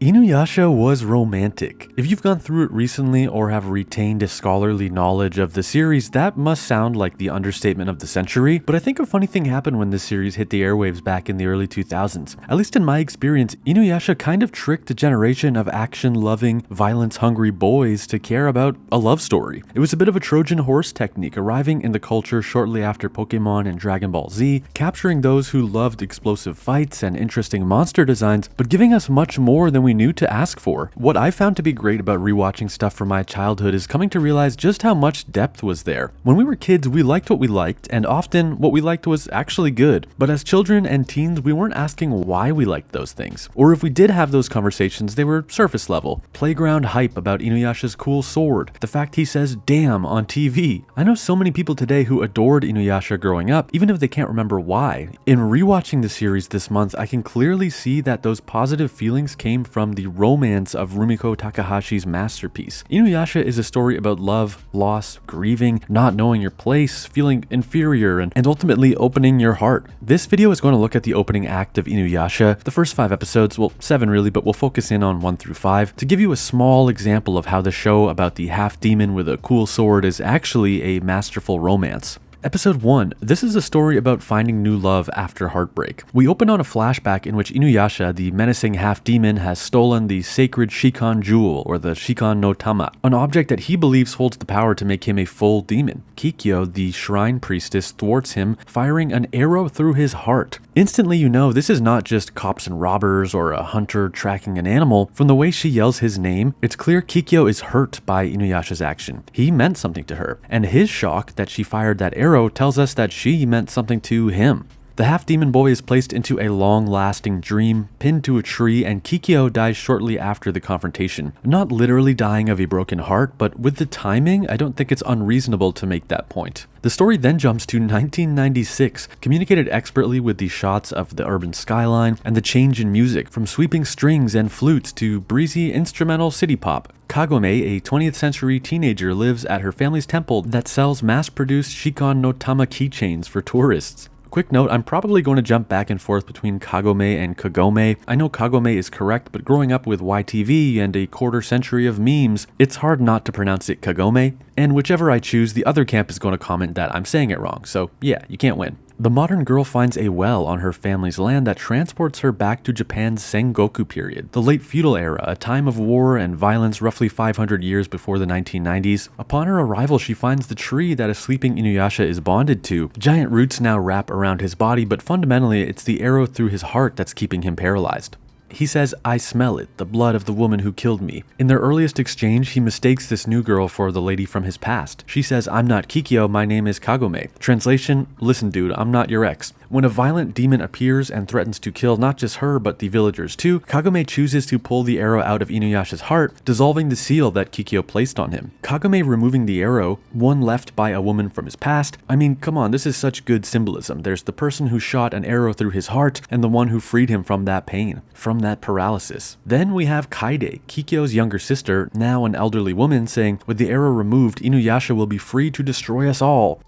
Inuyasha was romantic. If you've gone through it recently or have retained a scholarly knowledge of the series, that must sound like the understatement of the century, but I think a funny thing happened when this series hit the airwaves back in the early 2000s. At least in my experience, Inuyasha kind of tricked a generation of action-loving, violence-hungry boys to care about a love story. It was a bit of a Trojan horse technique, arriving in the culture shortly after Pokemon and Dragon Ball Z, capturing those who loved explosive fights and interesting monster designs, but giving us much more than we knew to ask for. What I found to be great about rewatching stuff from my childhood is coming to realize just how much depth was there. When we were kids, we liked what we liked, and often what we liked was actually good. But as children and teens, we weren't asking why we liked those things. Or if we did have those conversations, they were surface level. Playground hype about Inuyasha's cool sword, the fact he says damn on TV. I know so many people today who adored Inuyasha growing up, even if they can't remember why. In rewatching the series this month, I can clearly see that those positive feelings came from the romance of Rumiko Takahashi's masterpiece. Inuyasha is a story about love, loss, grieving, not knowing your place, feeling inferior, and ultimately opening your heart. This video is going to look at the opening act of Inuyasha, the first 5 episodes, well 7 really, but we'll focus in on 1 through 5, to give you a small example of how the show about the half-demon with a cool sword is actually a masterful romance. Episode 1. This is a story about finding new love after heartbreak. We open on a flashback in which Inuyasha, the menacing half-demon, has stolen the sacred Shikan jewel, or the Shikan no Tama, an object that he believes holds the power to make him a full demon. Kikyo, the shrine priestess, thwarts him, firing an arrow through his heart. Instantly you know this is not just cops and robbers or a hunter tracking an animal. From the way she yells his name, it's clear Kikyo is hurt by Inuyasha's action. He meant something to her, and his shock that she fired that arrow tells us that she meant something to him. The half-demon boy is placed into a long-lasting dream, pinned to a tree, and Kikyo dies shortly after the confrontation. Not literally dying of a broken heart, but with the timing, I don't think it's unreasonable to make that point. The story then jumps to 1996, communicated expertly with the shots of the urban skyline and the change in music, from sweeping strings and flutes to breezy instrumental city pop. Kagome, a 20th century teenager, lives at her family's temple that sells mass-produced Shikan no Tama keychains for tourists. Quick note, I'm probably going to jump back and forth between Kagome and Kagome. I know Kagome is correct, but growing up with YTV and a quarter century of memes, it's hard not to pronounce it Kagome. And whichever I choose, the other camp is going to comment that I'm saying it wrong, so yeah, you can't win. The modern girl finds a well on her family's land that transports her back to Japan's Sengoku period, the late feudal era, a time of war and violence roughly 500 years before the 1990s. Upon her arrival, she finds the tree that a sleeping Inuyasha is bonded to. Giant roots now wrap around his body, but fundamentally it's the arrow through his heart that's keeping him paralyzed. He says, "I smell it, the blood of the woman who killed me." In their earliest exchange, he mistakes this new girl for the lady from his past. She says, "I'm not Kikyo, my name is Kagome." Translation, "Listen dude, I'm not your ex." When a violent demon appears and threatens to kill not just her but the villagers too, Kagome chooses to pull the arrow out of Inuyasha's heart, dissolving the seal that Kikyo placed on him. Kagome removing the arrow, one left by a woman from his past. I mean, come on, this is such good symbolism. There's the person who shot an arrow through his heart and the one who freed him from that pain, from that paralysis. Then we have Kaide, Kikyo's younger sister, now an elderly woman, saying, "With the arrow removed, Inuyasha will be free to destroy us all."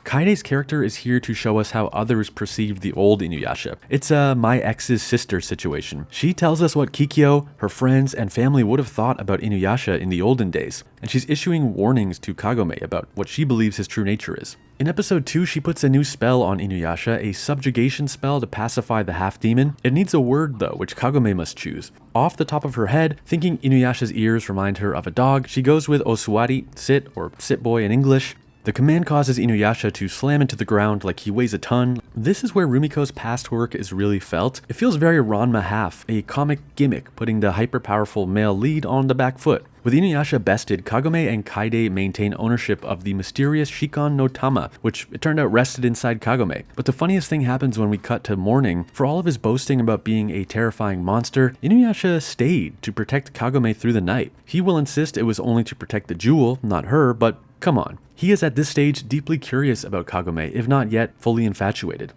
Kaide's character is here to show us how others perceived the old Inuyasha. It's a my ex's sister situation. She tells us what Kikyo, her friends, and family would have thought about Inuyasha in the olden days, and she's issuing warnings to Kagome about what she believes his true nature is. In episode 2, she puts a new spell on Inuyasha, a subjugation spell to pacify the half-demon. It needs a word though, which Kagome must choose. Off the top of her head, thinking Inuyasha's ears remind her of a dog, she goes with Osuari, sit, or sit boy in English. The command causes Inuyasha to slam into the ground like he weighs a ton. This is where Rumiko's past work is really felt. It feels very Ranma half, a comic gimmick, putting the hyper-powerful male lead on the back foot. With Inuyasha bested, Kagome and Kaide maintain ownership of the mysterious Shikan no Tama, which it turned out rested inside Kagome. But the funniest thing happens when we cut to morning. For all of his boasting about being a terrifying monster, Inuyasha stayed to protect Kagome through the night. He will insist it was only to protect the jewel, not her, but come on. He is at this stage deeply curious about Kagome, if not yet fully infatuated.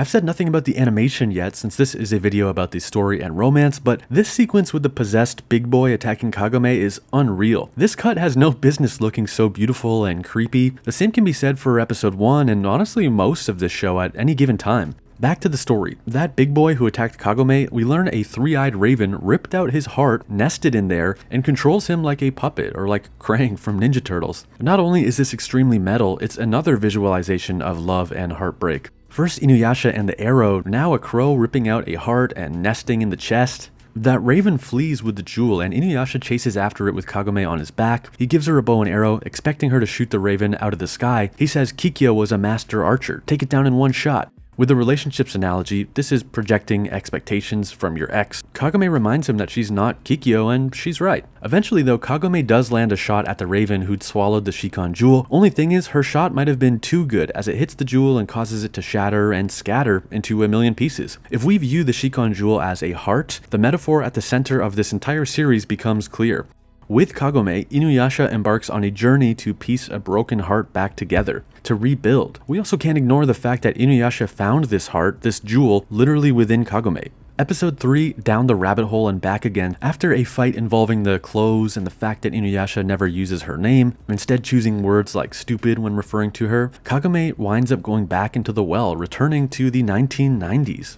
I've said nothing about the animation yet since this is a video about the story and romance, but this sequence with the possessed big boy attacking Kagome is unreal. This cut has no business looking so beautiful and creepy. The same can be said for episode 1 and honestly most of this show at any given time. Back to the story. That big boy who attacked Kagome, we learn a three-eyed raven ripped out his heart, nested in there, and controls him like a puppet, or like Krang from Ninja Turtles. Not only is this extremely metal, it's another visualization of love and heartbreak. First Inuyasha and the arrow, now a crow ripping out a heart and nesting in the chest. That raven flees with the jewel, and Inuyasha chases after it with Kagome on his back. He gives her a bow and arrow, expecting her to shoot the raven out of the sky. He says Kikyo was a master archer. Take it down in one shot. With the relationships analogy, this is projecting expectations from your ex. Kagome reminds him that she's not Kikyo, and she's right. Eventually though, Kagome does land a shot at the raven who'd swallowed the Shikon jewel. Only thing is, her shot might have been too good, as it hits the jewel and causes it to shatter and scatter into a million pieces. If we view the Shikon jewel as a heart, the metaphor at the center of this entire series becomes clear. With Kagome, Inuyasha embarks on a journey to piece a broken heart back together, to rebuild. We also can't ignore the fact that Inuyasha found this heart, this jewel, literally within Kagome. Episode 3, Down the Rabbit Hole and Back Again, after a fight involving the clothes and the fact that Inuyasha never uses her name, instead choosing words like stupid when referring to her, Kagome winds up going back into the well, returning to the 1990s.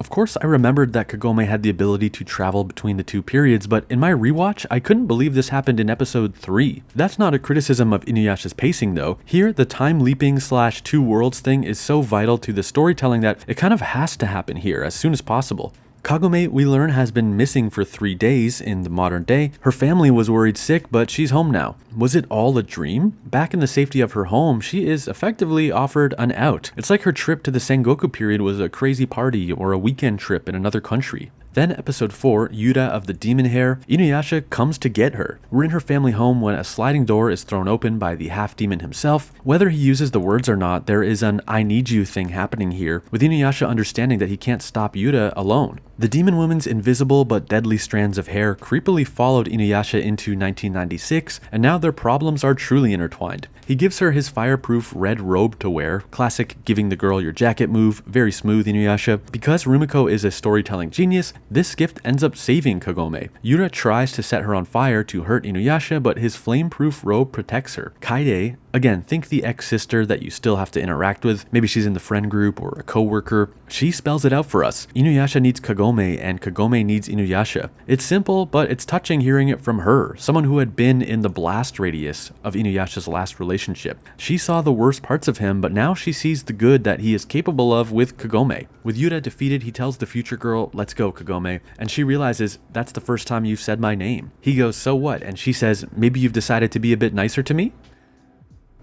Of course, I remembered that Kagome had the ability to travel between the two periods, but in my rewatch, I couldn't believe this happened in episode 3. That's not a criticism of Inuyasha's pacing though. Here, the time leaping / two worlds thing is so vital to the storytelling that it kind of has to happen here as soon as possible. Kagome, we learn, has been missing for 3 days in the modern day. Her family was worried sick, but she's home now. Was it all a dream? Back in the safety of her home, she is effectively offered an out. It's like her trip to the Sengoku period was a crazy party or a weekend trip in another country. Then episode 4, Yuta of the Demon Hair, Inuyasha comes to get her. We're in her family home when a sliding door is thrown open by the half-demon himself. Whether he uses the words or not, there is an I need you thing happening here, with Inuyasha understanding that he can't stop Yuta alone. The demon woman's invisible but deadly strands of hair creepily followed Inuyasha into 1996, and now their problems are truly intertwined. He gives her his fireproof red robe to wear, classic giving the girl your jacket move, very smooth Inuyasha. Because Rumiko is a storytelling genius, this gift ends up saving Kagome. Yuta tries to set her on fire to hurt Inuyasha, but his flame-proof robe protects her. Kaede, again, think the ex-sister that you still have to interact with, maybe she's in the friend group or a co-worker, she spells it out for us. Inuyasha needs Kagome and Kagome needs Inuyasha. It's simple, but it's touching hearing it from her, someone who had been in the blast radius of Inuyasha's last relationship. She saw the worst parts of him, but now she sees the good that he is capable of with Kagome. With Yuta defeated, he tells the future girl, "Let's go, Kagome," and she realizes, "That's the first time you've said my name." He goes, "So what?" And she says, "Maybe you've decided to be a bit nicer to me?"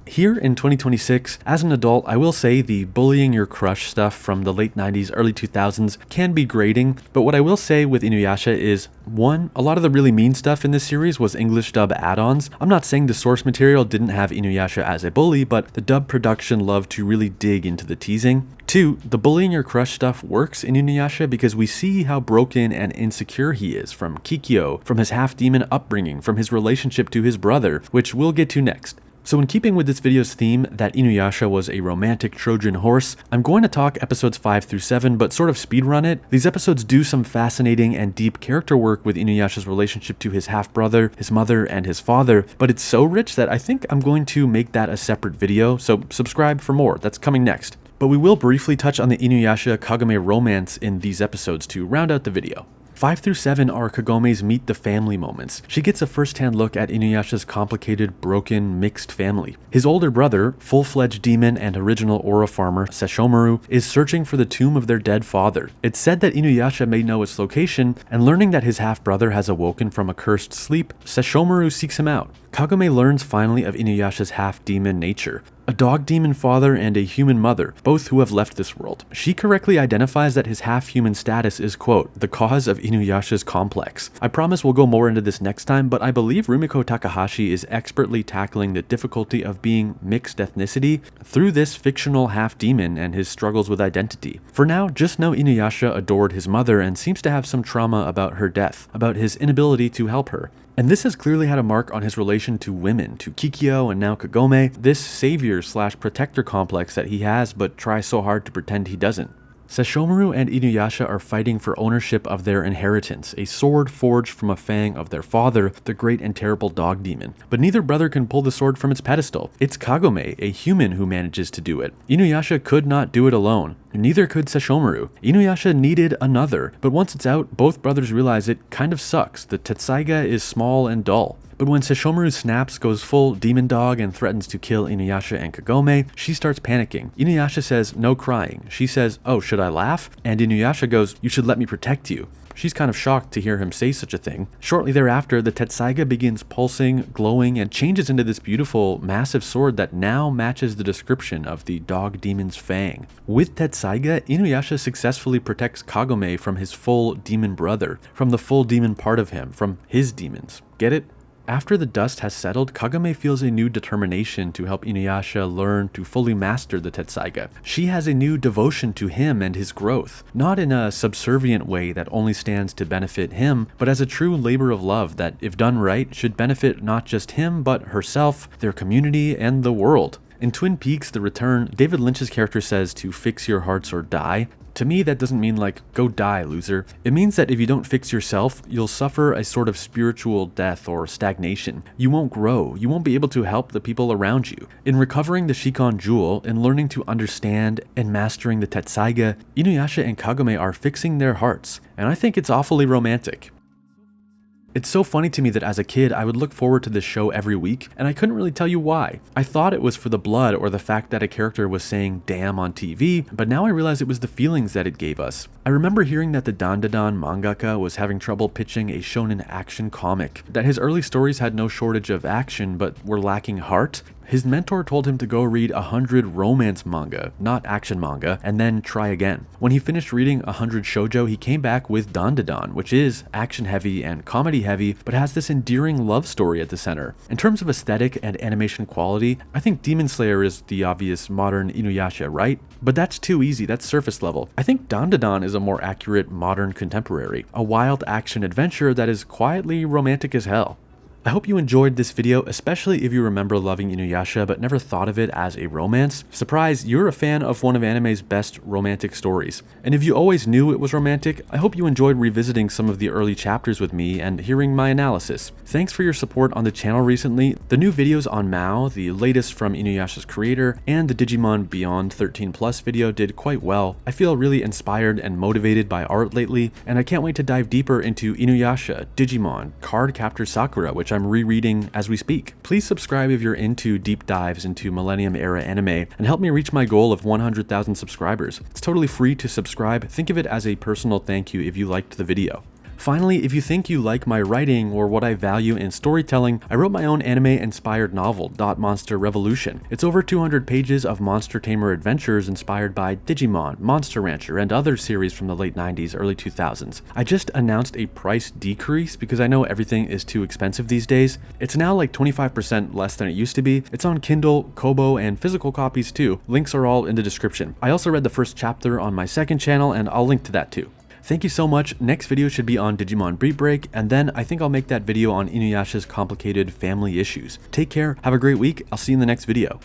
Here in 2026, as an adult, I will say the bullying your crush stuff from the late 90s, early 2000s can be grating, but what I will say with Inuyasha is, 1, a lot of the really mean stuff in this series was English dub add-ons. I'm not saying the source material didn't have Inuyasha as a bully, but the dub production loved to really dig into the teasing. 2, the bullying your crush stuff works in Inuyasha because we see how broken and insecure he is, from Kikyo, from his half-demon upbringing, from his relationship to his brother, which we'll get to next. So in keeping with this video's theme that Inuyasha was a romantic Trojan horse, I'm going to talk episodes 5 through 7, but sort of speedrun it. These episodes do some fascinating and deep character work with Inuyasha's relationship to his half-brother, his mother, and his father, but it's so rich that I think I'm going to make that a separate video, so subscribe for more. That's coming next. But we will briefly touch on the Inuyasha-Kagome romance in these episodes to round out the video. 5 through 7 are Kagome's meet the family moments. She gets a first-hand look at Inuyasha's complicated, broken, mixed family. His older brother, full-fledged demon and original aura farmer Sesshomaru, is searching for the tomb of their dead father. It's said that Inuyasha may know its location, and learning that his half-brother has awoken from a cursed sleep, Sesshomaru seeks him out. Kagome learns finally of Inuyasha's half-demon nature. A dog demon father and a human mother, both who have left this world. She correctly identifies that his half-human status is, quote, the cause of Inuyasha's complex. I promise we'll go more into this next time, but I believe Rumiko Takahashi is expertly tackling the difficulty of being mixed ethnicity through this fictional half-demon and his struggles with identity. For now, just know Inuyasha adored his mother and seems to have some trauma about her death, about his inability to help her. And this has clearly had a mark on his relation to women, to Kikyo and now Kagome, this savior/protector complex that he has but tries so hard to pretend he doesn't. Sesshomaru and Inuyasha are fighting for ownership of their inheritance, a sword forged from a fang of their father, the great and terrible dog demon. But neither brother can pull the sword from its pedestal. It's Kagome, a human, who manages to do it. Inuyasha could not do it alone. Neither could Sesshomaru. Inuyasha needed another, but once it's out, both brothers realize it kind of sucks. The Tetsaiga is small and dull. But when Sesshomaru snaps, goes full demon dog, and threatens to kill Inuyasha and Kagome, she starts panicking. Inuyasha says, "No crying." She says, "Oh, should I laugh?" And Inuyasha goes, "You should let me protect you." She's kind of shocked to hear him say such a thing. Shortly thereafter, the Tetsaiga begins pulsing, glowing, and changes into this beautiful, massive sword that now matches the description of the dog demon's fang. With Tetsaiga, Inuyasha successfully protects Kagome from his full demon brother, from the full demon part of him, from his demons. Get it? After the dust has settled, Kagome feels a new determination to help Inuyasha learn to fully master the Tetsaiga. She has a new devotion to him and his growth, not in a subservient way that only stands to benefit him, but as a true labor of love that, if done right, should benefit not just him, but herself, their community, and the world. In Twin Peaks: The Return, David Lynch's character says to fix your hearts or die. To me, that doesn't mean like, go die, loser. It means that if you don't fix yourself, you'll suffer a sort of spiritual death or stagnation. You won't grow. You won't be able to help the people around you. In recovering the Shikon Jewel and learning to understand and mastering the Tetsaiga, Inuyasha and Kagome are fixing their hearts, and I think it's awfully romantic. It's so funny to me that as a kid, I would look forward to this show every week, and I couldn't really tell you why. I thought it was for the blood or the fact that a character was saying damn on TV, but now I realize it was the feelings that it gave us. I remember hearing that the Dandadan mangaka was having trouble pitching a shonen action comic, that his early stories had no shortage of action but were lacking heart. His mentor told him to go read 100 romance manga, not action manga, and then try again. When he finished reading 100 shoujo, he came back with Dandadan, which is action heavy and comedy heavy, but has this endearing love story at the center. In terms of aesthetic and animation quality, I think Demon Slayer is the obvious modern Inuyasha, right? But that's too easy, that's surface level. I think Dandadan is a more accurate modern contemporary, a wild action adventure that is quietly romantic as hell. I hope you enjoyed this video, especially if you remember loving Inuyasha but never thought of it as a romance. Surprise, you're a fan of one of anime's best romantic stories. And if you always knew it was romantic, I hope you enjoyed revisiting some of the early chapters with me and hearing my analysis. Thanks for your support on the channel recently. The new videos on Mao, the latest from Inuyasha's creator, and the Digimon Beyond 13+ video did quite well. I feel really inspired and motivated by art lately, and I can't wait to dive deeper into Inuyasha, Digimon, Cardcaptor Sakura, which I'm rereading as we speak. Please subscribe if you're into deep dives into Millennium Era anime, and help me reach my goal of 100,000 subscribers. It's totally free to subscribe. Think of it as a personal thank you if you liked the video. Finally, if you think you like my writing or what I value in storytelling, I wrote my own anime-inspired novel, Dot Monster Revolution. It's over 200 pages of monster tamer adventures inspired by Digimon, Monster Rancher, and other series from the late 90s, early 2000s. I just announced a price decrease because I know everything is too expensive these days. It's now like 25% less than it used to be. It's on Kindle, Kobo, and physical copies too. Links are all in the description. I also read the first chapter on my second channel, and I'll link to that too. Thank you so much. Next video should be on Digimon Beat Break, and then I think I'll make that video on Inuyasha's complicated family issues. Take care, have a great week, I'll see you in the next video.